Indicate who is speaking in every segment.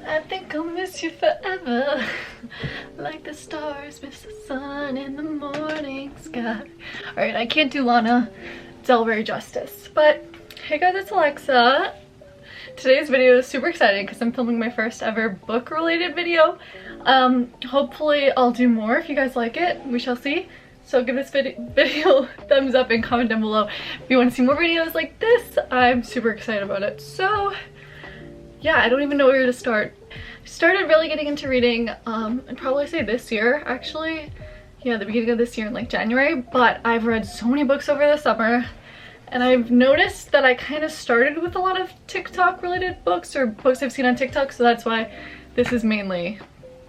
Speaker 1: I think I'll miss you forever. Like the stars miss the sun in the morning sky. Alright, I can't do Lana Del Rey justice. But hey guys, it's Alexa. Today's video is super exciting because I'm filming my first ever book related video. Hopefully I'll do more if you guys like it. We shall see. So give this video a thumbs up and comment down below if you want to see more videos like this. I'm super excited about it. So yeah, I don't even know where to start. I started really getting into reading, I'd probably say this year actually. Yeah, the beginning of this year in like January, but I've read so many books over the summer and I've noticed that I kind of started with a lot of TikTok related books or books I've seen on TikTok, so that's why this is mainly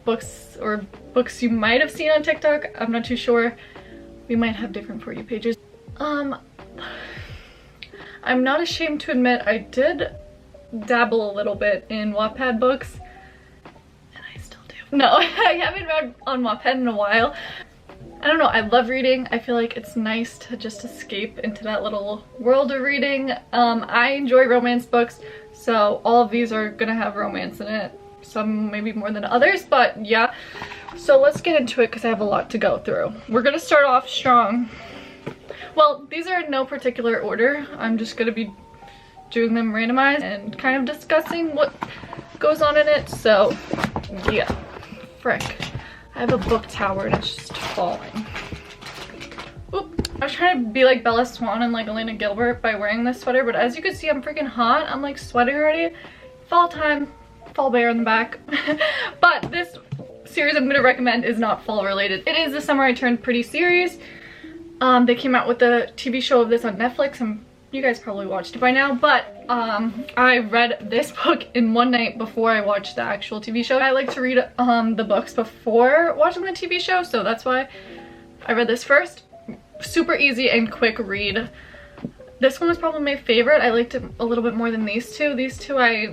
Speaker 1: books or books you might have seen on TikTok. I'm not too sure. We might have different For You pages. I'm not ashamed to admit I did dabble a little bit in Wattpad books, and I still do. No, I haven't read on Wattpad in a while. I don't know, I love reading. I feel like it's nice to just escape into that little world of reading. I enjoy romance books, so all of these are gonna have romance in it. Some maybe more than others, but yeah. So let's get into it because I have a lot to go through. We're gonna start off strong. Well, these are in no particular order. I'm just gonna be doing them randomized and kind of discussing what goes on in it. So yeah, frick. I have a book tower and it's just falling. Oop. I was trying to be like Bella Swan and like Elena Gilbert by wearing this sweater, but as you can see, I'm freaking hot. I'm like sweating already. Fall time, fall bear in the back. But this series I'm gonna recommend is not fall related. It is the Summer I Turned Pretty series. They came out with a TV show of this on Netflix, and you guys probably watched it by now, but I read this book in one night before I watched the actual TV show. I like to read the books before watching the TV show, so that's why I read this first. Super easy and quick read. This one was probably my favorite. I liked it a little bit more than these two. These two I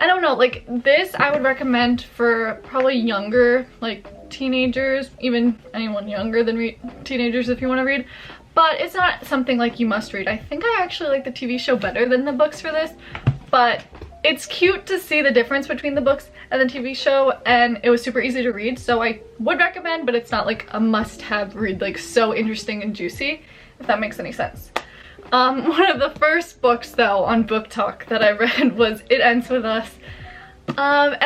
Speaker 1: don't know, like this I would recommend for probably younger, like teenagers, even anyone younger than teenagers if you want to read. But it's not something like you must read. I think I actually like the TV show better than the books for this, but it's cute to see the difference between the books and the TV show, and it was super easy to read, so I would recommend, but it's not like a must-have read, like so interesting and juicy, if that makes any sense. One of the first books though on Book Talk that I read was It Ends With Us. And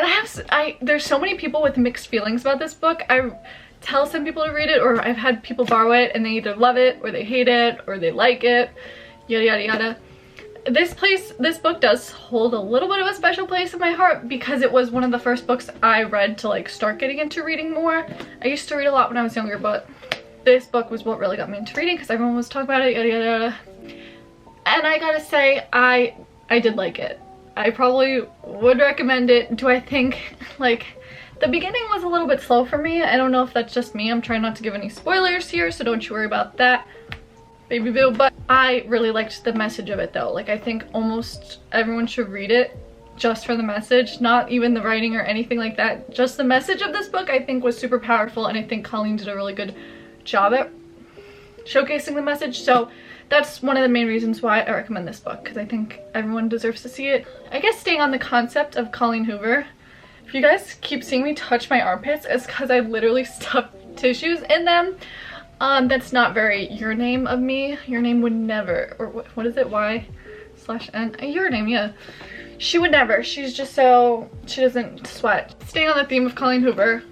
Speaker 1: there's so many people with mixed feelings about this book. I tell some people to read it, or I've had people borrow it and they either love it or they hate it or they like it, yada yada yada. This book does hold a little bit of a special place in my heart because it was one of the first books I read to like start getting into reading more. I used to read a lot when I was younger, but this book was what really got me into reading because everyone was talking about it, yada yada yada. And I gotta say, I did like it. I probably would recommend it. Do I think like the beginning was a little bit slow for me? I don't know if that's just me. I'm trying not to give any spoilers here, so don't you worry about that, baby boo. But I really liked the message of it though. Like I think almost everyone should read it just for the message, not even the writing or anything like that. Just the message of this book I think was super powerful, and I think Colleen did a really good job at showcasing the message. So that's one of the main reasons why I recommend this book, because I think everyone deserves to see it. I guess staying on the concept of Colleen Hoover, if you guys keep seeing me touch my armpits, it's because I literally stuffed tissues in them. That's not very your name of me. Your name would never, or what is it, Y/N? Your name, yeah. She would never. She's just so, she doesn't sweat. Staying on the theme of Colleen Hoover,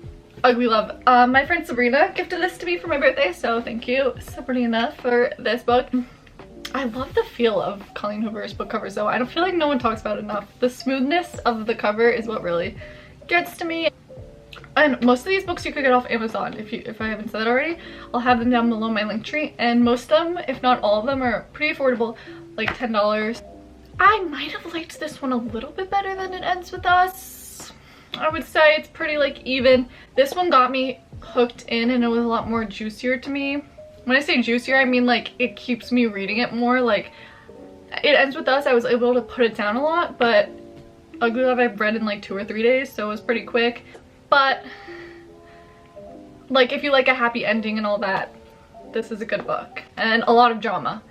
Speaker 1: Ugly Love. My friend Sabrina gifted this to me for my birthday, so thank you, Sabrina, for this book. I love the feel of Colleen Hoover's book covers though. I don't feel like no one talks about it enough. The smoothness of the cover is what really gets to me. And most of these books you could get off Amazon. If I haven't said that already, I'll have them down below my link tree, and most of them, if not all of them, are pretty affordable, like $10. I might have liked this one a little bit better than It Ends With Us. I would say it's pretty like even. This one got me hooked in and it was a lot more juicier to me. When I say juicier, I mean like it keeps me reading it more. Like It Ends With Us, I was able to put it down a lot, but Ugly Love I've read in like 2 or 3 days, so it was pretty quick. But like if you like a happy ending and all that, this is a good book. And a lot of drama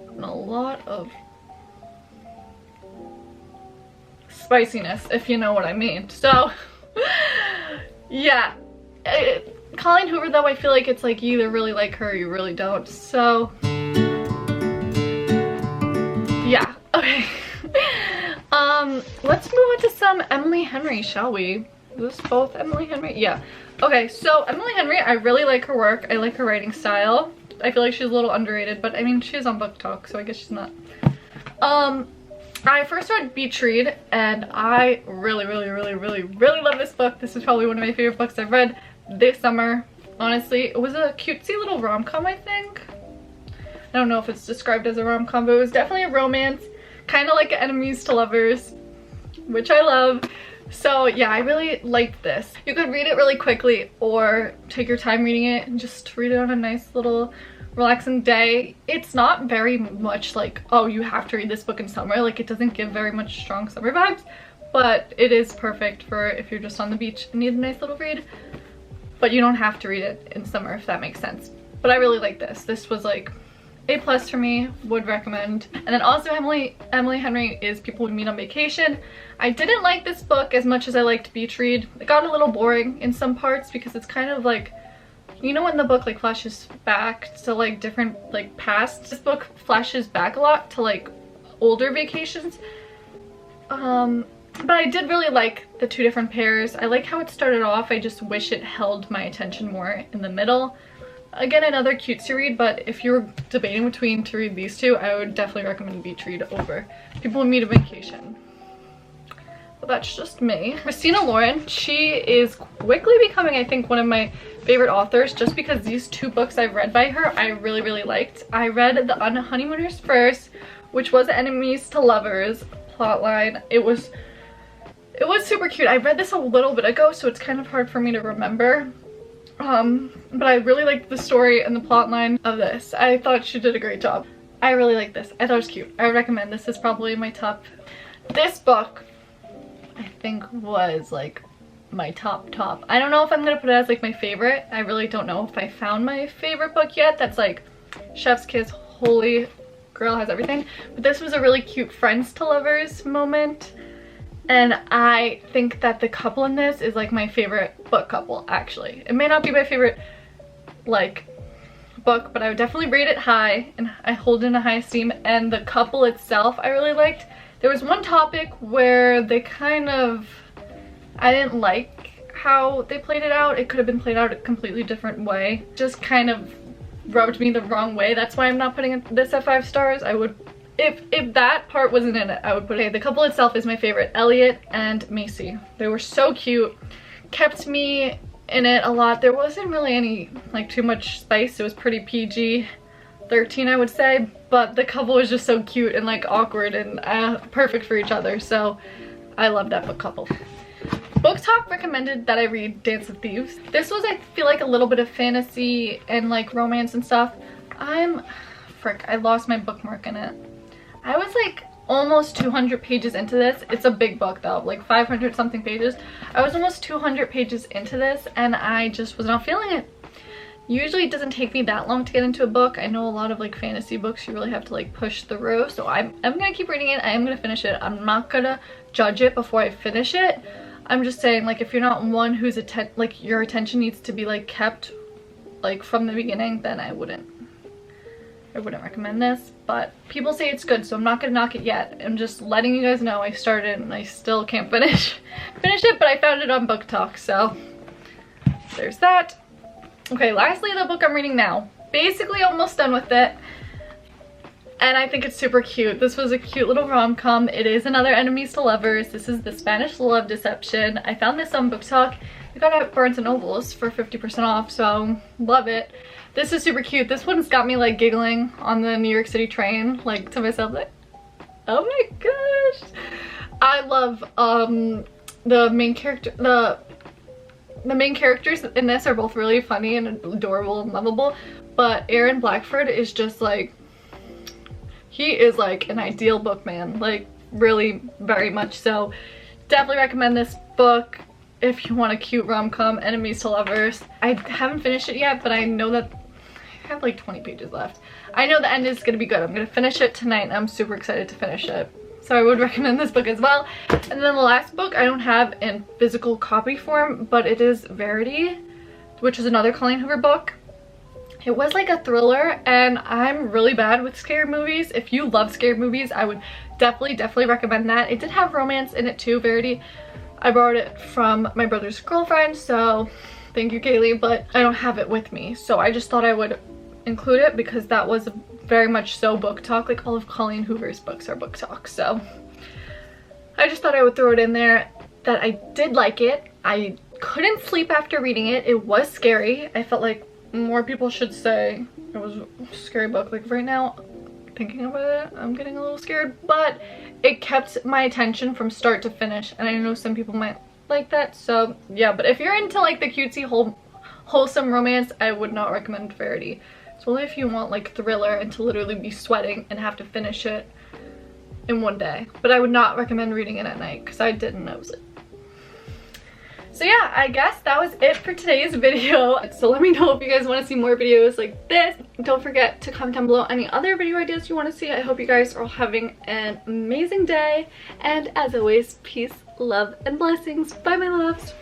Speaker 1: and a lot of spiciness, if you know what I mean. So yeah, Colleen Hoover though, I feel like it's like you either really like her or you really don't. So yeah, okay. Let's move on to some Emily Henry, shall we? Is this both Emily Henry? Yeah. Okay, so Emily Henry, I really like her work. I like her writing style. I feel like she's a little underrated, but I mean, she's on Book Talk, so I guess she's not. I first read Beach Read, and I really love this book. This is probably one of my favorite books I've read this summer. Honestly, it was a cutesy little rom-com, I think. I don't know if it's described as a rom-com, but it was definitely a romance, kind of like Enemies to Lovers, which I love. So yeah, I really liked this. You could read it really quickly or take your time reading it and just read it on a nice little relaxing day. It's not very much like, oh, you have to read this book in summer. Like, it doesn't give very much strong summer vibes, but it is perfect for if you're just on the beach and need a nice little read. But you don't have to read it in summer, if that makes sense. But I really like this. This was like A+ for me, would recommend. And then also Emily Henry is People We Meet on Vacation. I didn't like this book as much as I liked Beach Read. It got a little boring in some parts because it's kind of like, you know when the book like flashes back to like different like past, this book flashes back a lot to like older vacations. But I did really like the two different pairs. I like how it started off. I just wish it held my attention more in the middle. Again, another cutesy read, but if you're debating between to read these two, I would definitely recommend Beach Read over People We Meet on Vacation. But that's just me. Christina Lauren, she is quickly becoming, I think, one of my favorite authors just because these two books I've read by her, I really liked. I read The Honeymooners first, which was Enemies to Lovers plotline. It was super cute. I read this a little bit ago, so it's kind of hard for me to remember. But I really liked the story and the plot line of this. I thought she did a great job. I really like this. I thought it was cute. I would recommend this. Is probably my top. This book, I think, was like my top. I don't know if I'm gonna put it as like my favorite. I really don't know if I found my favorite book yet. That's like Chef's Kiss, Holy Grail has everything. But this was a really cute friends to lovers moment. And I think that the couple in this is like my favorite book couple, actually. It may not be my favorite like book, but I would definitely rate it high, and I hold it in a high esteem. And the couple itself I really liked. There was one topic where they kind of, I didn't like how they played it out. It could have been played out a completely different way. Just kind of rubbed me the wrong way. That's why I'm not putting this at 5 stars. I would, if that part wasn't in it, I would put it. The couple itself is my favorite, Elliot and Macy. They were so cute, kept me in it a lot. There wasn't really any like too much spice. It was pretty PG-13, I would say, but the couple was just so cute and like awkward and perfect for each other. So I love that book couple. Book Talk recommended that I read Dance of Thieves. This was, I feel like, a little bit of fantasy and like romance and stuff. I lost my bookmark in it. I was like almost 200 pages into this. It's a big book though, like 500 something pages. I was almost 200 pages into this and I just was not feeling it. Usually it doesn't take me that long to get into a book. I know a lot of like fantasy books you really have to like push through, so I'm gonna keep reading it. I am gonna finish it. I'm not gonna judge it before I finish it. I'm just saying, like, if you're not one whose like your attention needs to be like kept like from the beginning, then I wouldn't recommend this. But people say it's good, so I'm not gonna knock it yet. I'm just letting you guys know I started and I still can't finish it, but I found it on Book Talk, so there's that. Okay, lastly, the book I'm reading now. Basically almost done with it. And I think it's super cute. This was a cute little rom-com. It is another Enemies to Lovers. This is The Spanish Love Deception. I found this on Book Talk. I got it at Barnes & Noble's for 50% off, so love it. This is super cute. This one's got me like giggling on the New York City train, like to myself, like, oh my gosh. I love the main character, the main characters in this are both really funny and adorable and lovable, but Aaron Blackford is just like, he is like an ideal bookman, like really very much so. Definitely recommend this book if you want a cute rom-com, Enemies to Lovers. I haven't finished it yet, but I know that I have like 20 pages left. I know the end is gonna be good. I'm gonna finish it tonight and I'm super excited to finish it. so I would recommend this book as well. And then the last book I don't have in physical copy form, but it is Verity, which is another Colleen Hoover book. It was like a thriller, and I'm really bad with scary movies. If you love scary movies, I would definitely recommend that. It did have romance in it too, Verity. I borrowed it from my brother's girlfriend, so thank you, Kaylee, but I don't have it with me. So I just thought I would include it because that was very much so book talk. Like all of Colleen Hoover's books are book talk, so I just thought I would throw it in there that I did like it. I couldn't sleep after reading it. It was scary. I felt like more people should say it was a scary book. Like right now, thinking about it, I'm getting a little scared, but it kept my attention from start to finish, and I know some people might like that, so yeah. But if you're into like the cutesy wholesome romance, I would not recommend Verity. It's only if you want like thriller and to literally be sweating and have to finish it in one day. But I would not recommend reading it at night because I didn't nose it. So yeah, I guess that was it for today's video. So let me know if you guys want to see more videos like this. Don't forget to comment down below any other video ideas you want to see. I hope you guys are all having an amazing day. And as always, peace, love, and blessings. Bye, my loves.